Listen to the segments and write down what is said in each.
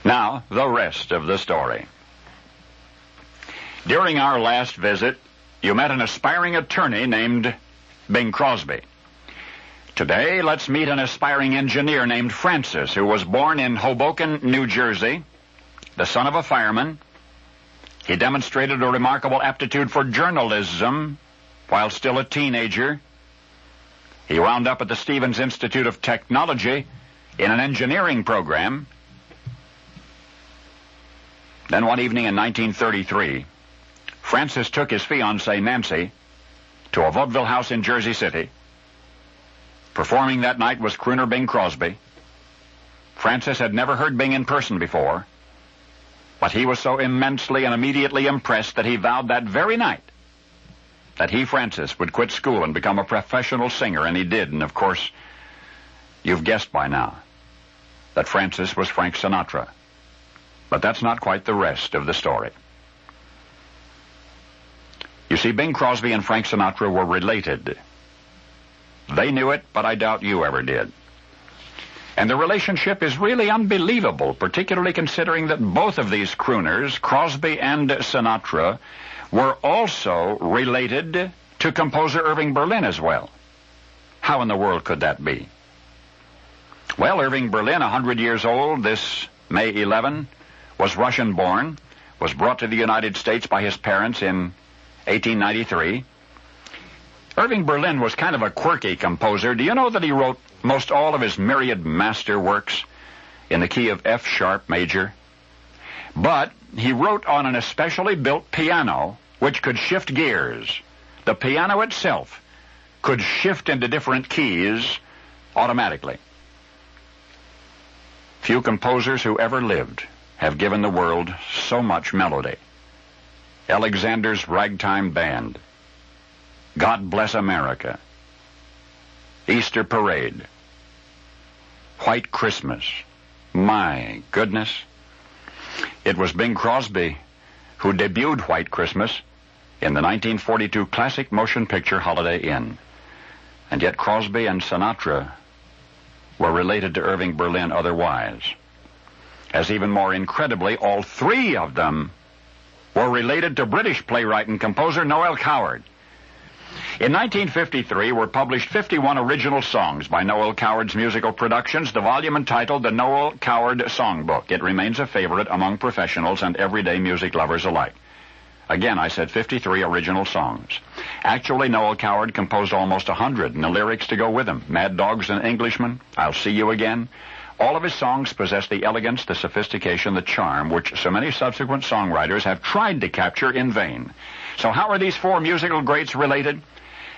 Now, the rest of the story. During our last visit, you met an aspiring attorney named Bing Crosby. Today, let's meet an aspiring engineer named Francis, who was born in Hoboken, New Jersey, the son of a fireman. He demonstrated a remarkable aptitude for journalism while still a teenager. He wound up at the Stevens Institute of Technology in an engineering program. Then one evening in 1933, Francis took his fiancée, Nancy, to a vaudeville house in Jersey City. Performing that night was crooner Bing Crosby. Francis had never heard Bing in person before, but he was so immensely and immediately impressed that he vowed that very night that he, Francis, would quit school and become a professional singer, and he did. And, of course, you've guessed by now that Francis was Frank Sinatra. But that's not quite the rest of the story. You see, Bing Crosby and Frank Sinatra were related. They knew it, but I doubt you ever did. And the relationship is really unbelievable, particularly considering that both of these crooners, Crosby and Sinatra, were also related to composer Irving Berlin as well. How in the world could that be? Well, Irving Berlin, 100 years old this May 11, was Russian-born, was brought to the United States by his parents in 1893. Irving Berlin was kind of a quirky composer. Do you know that he wrote most all of his myriad master works in the key of F sharp major? But he wrote on an especially built piano which could shift gears. The piano itself could shift into different keys automatically. Few composers who ever lived have given the world so much melody. Alexander's Ragtime Band, God Bless America, Easter Parade, White Christmas. My goodness. It was Bing Crosby who debuted White Christmas in the 1942 classic motion picture Holiday Inn. And yet Crosby and Sinatra were related to Irving Berlin otherwise. As even more incredibly, all three of them were related to British playwright and composer Noel Coward. In 1953 were published 51 original songs by Noel Coward's musical productions, the volume entitled The Noel Coward Songbook. It remains a favorite among professionals and everyday music lovers alike. Again, I said 53 original songs. Actually, Noel Coward composed almost 100, and the lyrics to go with them. Mad Dog's an Englishman, I'll See You Again. All of his songs possess the elegance, the sophistication, the charm, which so many subsequent songwriters have tried to capture in vain. So how are these four musical greats related?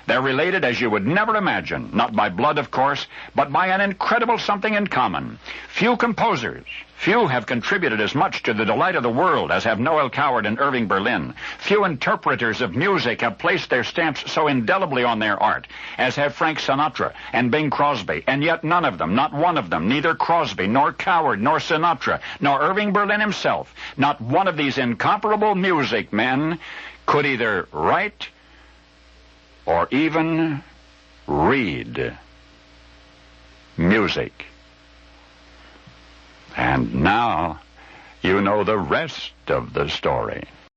They're related as you would never imagine, not by blood, of course, but by an incredible something in common. Few composers, few have contributed as much to the delight of the world as have Noel Coward and Irving Berlin. Few interpreters of music have placed their stamps so indelibly on their art as have Frank Sinatra and Bing Crosby, and yet none of them, not one of them, neither Crosby, nor Coward, nor Sinatra, nor Irving Berlin himself, not one of these incomparable music men could either write or even read music. And now you know the rest of the story.